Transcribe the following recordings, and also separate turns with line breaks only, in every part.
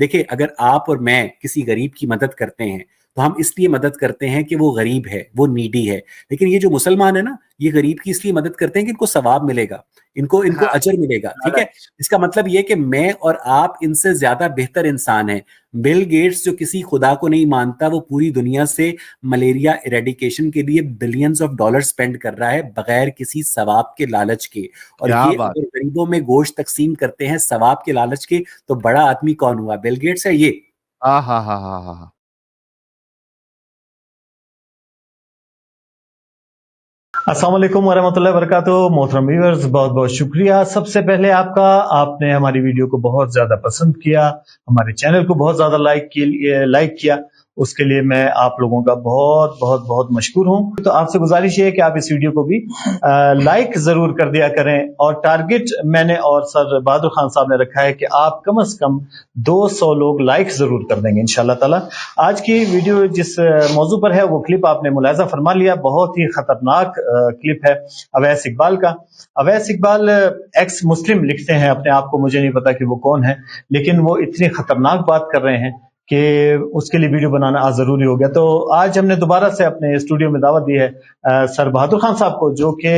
دیکھیں اگر آپ اور میں کسی غریب کی مدد کرتے ہیں تو ہم اس لیے مدد کرتے ہیں کہ وہ غریب ہے، وہ نیڈی ہے. لیکن یہ جو مسلمان ہے نا، یہ غریب کی اس لیے مدد کرتے ہیں کہ ان کو ثواب ملے گا، ان کو اجر ملے گا. ٹھیک ہے، اس کا مطلب یہ کہ میں اور آپ ان سے زیادہ بہتر انسان ہیں. بل گیٹس جو کسی خدا کو نہیں مانتا، وہ پوری دنیا سے ملیریا ایریڈیکیشن کے لیے بلینز آف ڈالر سپینڈ کر رہا ہے بغیر کسی ثواب کے لالچ کے. اور یہ اگر غریبوں میں گوشت تقسیم کرتے ہیں ثواب کے لالچ کے، تو بڑا آدمی کون ہوا؟ بل گیٹس ہے یہ.
ہاں ہاں ہاں ہاں ہاں.
السلام علیکم ورحمۃ اللہ وبرکاتہ. محترم ویورز، بہت بہت شکریہ سب سے پہلے آپ کا. آپ نے ہماری ویڈیو کو بہت زیادہ پسند کیا، ہمارے چینل کو بہت زیادہ لائک کیا، اس کے لیے میں آپ لوگوں کا بہت بہت بہت مشکور ہوں. تو آپ سے گزارش ہے کہ آپ اس ویڈیو کو بھی لائک ضرور کر دیا کریں، اور ٹارگٹ میں نے اور سر بہادر خان صاحب نے رکھا ہے کہ آپ کم از کم 200 لوگ لائک ضرور کر دیں گے انشاءاللہ تعالی. آج کی ویڈیو جس موضوع پر ہے وہ کلپ آپ نے ملاحظہ فرما لیا، بہت ہی خطرناک کلپ ہے اویس اقبال کا. اویس اقبال ایکس مسلم لکھتے ہیں اپنے آپ کو، مجھے نہیں پتا کہ وہ کون ہے، لیکن وہ اتنی خطرناک بات کر رہے ہیں کہ اس کے لیے ویڈیو بنانا آج ضروری ہو گیا. تو آج ہم نے دوبارہ سے اپنے اسٹوڈیو میں دعوت دی ہے سر بہادر خان صاحب کو، جو کہ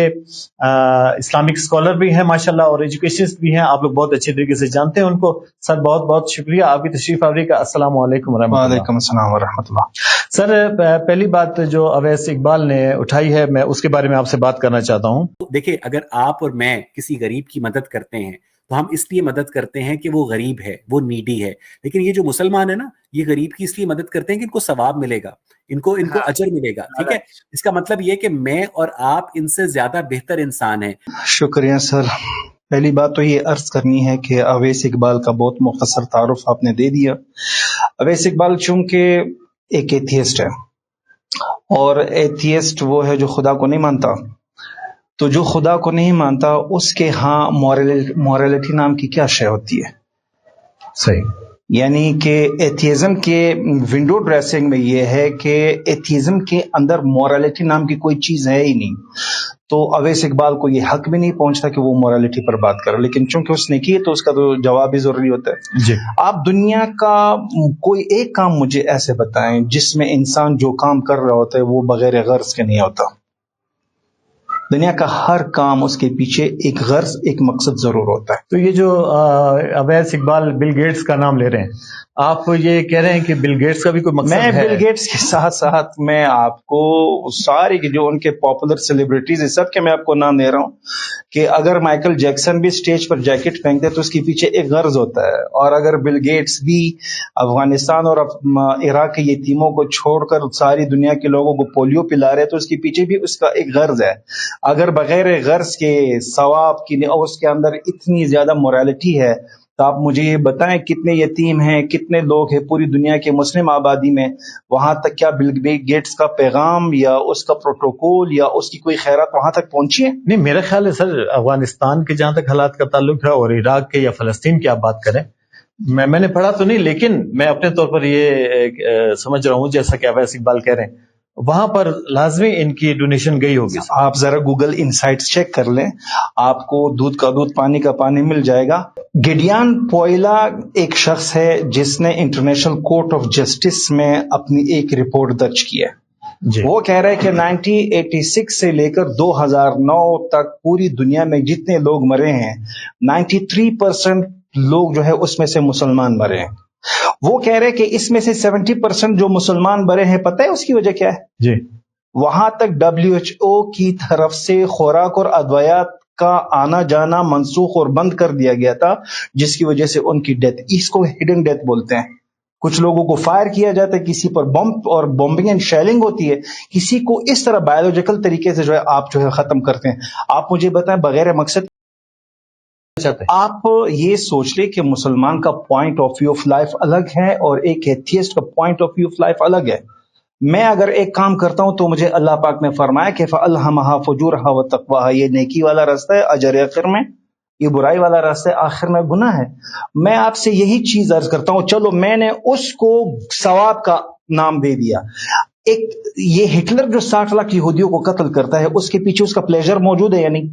اسلامک اسکالر بھی ہیں ماشاءاللہ اور ایجوکیشنسٹ بھی ہیں. آپ لوگ بہت اچھے طریقے سے جانتے ہیں ان کو. سر بہت بہت شکریہ آپ کی تشریف آوری کا. السلام علیکم ورحمۃ اللہ.
وعلیکم السلام ورحمۃ اللہ.
سر پہلی بات جو اویس اقبال نے اٹھائی ہے، میں اس کے بارے میں آپ سے بات کرنا چاہتا ہوں.
دیکھیں اگر آپ اور میں کسی غریب کی مدد کرتے ہیں تو ہم اس لیے مدد کرتے ہیں کہ وہ غریب ہے، وہ نیڈی ہے. لیکن یہ جو مسلمان ہے نا، یہ غریب کی اس لیے مدد کرتے ہیں کہ ان کو ثواب ملے گا، ان کو اجر ملے گا. ٹھیک ہے، اس کا مطلب یہ کہ میں اور آپ ان سے زیادہ بہتر انسان ہیں.
شکریہ سر. پہلی بات تو یہ عرض کرنی ہے کہ اویس اقبال کا بہت مختصر تعارف آپ نے دے دیا. اویس اقبال چونکہ ایک ایتھیسٹ ہے، اور ایتھیسٹ وہ ہے جو خدا کو نہیں مانتا. تو جو خدا کو نہیں مانتا اس کے ہاں مورالٹی نام کی کیا شے ہوتی ہے؟
صحیح.
یعنی کہ ایتھیزم کے ونڈو ڈریسنگ میں یہ ہے کہ ایتھیزم کے اندر مورالٹی نام کی کوئی چیز ہے ہی نہیں. تو اویس اقبال کو یہ حق بھی نہیں پہنچتا کہ وہ مورالٹی پر بات کرے، لیکن چونکہ اس نے کی تو اس کا تو جواب بھی ضروری ہوتا ہے.
جی.
آپ دنیا کا کوئی ایک کام مجھے ایسے بتائیں جس میں انسان جو کام کر رہا ہوتا ہے وہ بغیر غرض کے نہیں ہوتا. دنیا کا ہر کام اس کے پیچھے ایک غرض، ایک مقصد ضرور ہوتا ہے.
تو یہ جو اویس اقبال بل گیٹس کا نام لے رہے ہیں، آپ یہ کہہ رہے ہیں کہ بل گیٹس کا بھی کوئی مقصد ہے؟
میں بل گیٹس کے ساتھ ساتھ میں آپ کو سارے جو ان کے پاپولر سیلیبریٹیز ہیں سب کے میں آپ کو نام دے رہا ہوں کہ اگر مائیکل جیکسن بھی سٹیج پر جیکٹ پہنتے تو اس کے پیچھے ایک غرض ہوتا ہے، اور اگر بل گیٹس بھی افغانستان اور عراق کے یتیموں کو چھوڑ کر ساری دنیا کے لوگوں کو پولیو پلا رہے تو اس کے پیچھے بھی اس کا ایک غرض ہے. اگر بغیر غرض کے ثواب کی اور اس کے اندر اتنی زیادہ مورالٹی ہے تو آپ مجھے یہ بتائیں کتنے یتیم ہیں، کتنے لوگ ہیں پوری دنیا کے مسلم آبادی میں، وہاں تک کیا بل گیٹس کا پیغام یا اس کا پروٹوکول یا اس کی کوئی خیرات وہاں تک پہنچی ہے؟
نہیں، میرا خیال ہے سر افغانستان کے جہاں تک حالات کا تعلق ہے اور عراق کے یا فلسطین کی آپ بات کریں، میں نے پڑھا تو نہیں، لیکن میں اپنے طور پر یہ سمجھ رہا ہوں جیسا کہ اویس اقبال کہہ رہے ہیں وہاں پر لازمی ان کی ڈونیشن گئی ہوگی.
آپ ذرا گوگل انسائٹس چیک کر لیں، آپ کو دودھ کا دودھ پانی کا پانی مل جائے گا. گڈیان پوئلا ایک شخص ہے جس نے انٹرنیشنل کورٹ آف جسٹس میں اپنی ایک رپورٹ درج کی ہے.
جی.
وہ کہہ رہے کہ 1986 سے لے کر 2009 تک پوری دنیا میں جتنے لوگ مرے ہیں 93% لوگ جو ہے اس میں سے مسلمان مرے ہیں. وہ کہہ رہے کہ اس میں سے 70% جو مسلمان مرے ہیں، پتہ ہے اس کی وجہ کیا ہے؟
جی.
وہاں تک WHO کی طرف سے خوراک اور ادویات کا آنا جانا منسوخ اور بند کر دیا گیا تھا، جس کی وجہ سے ان کی ڈیتھ، اس کو ہڈن ڈیتھ بولتے ہیں. کچھ لوگوں کو فائر کیا جاتا ہے، کسی پر بمب اور بمبنگ اینڈ شیلنگ ہوتی ہے، کسی کو اس طرح بایولوجیکل طریقے سے جو ہے آپ جو ہے ختم کرتے ہیں. آپ مجھے بتائیں بغیر مقصد آپ یہ سوچ لیں کہ مسلمان کا point of view of life الگ ہے اور ایک ایتھیسٹ کا point of view of life الگ ہے. میں اگر ایک کام کرتا ہوں تو مجھے اللہ پاک نے فرمایا کہ فَأَلْهَمَهَا فُجُورَهَا وَتَقْوَاهَا، یہ نیکی والا راستہ ہے اجر آخر میں، یہ برائی والا راستہ ہے آخر میں گناہ ہے. میں آپ سے یہی چیز عرض کرتا ہوں، چلو میں نے اس کو ثواب کا نام دے دیا. ایک یہ ہٹلر جو 60 لاکھ یہودیوں کو قتل کرتا ہے، اس کے پیچھے اس کا پلیجر موجود ہے یا نہیں؟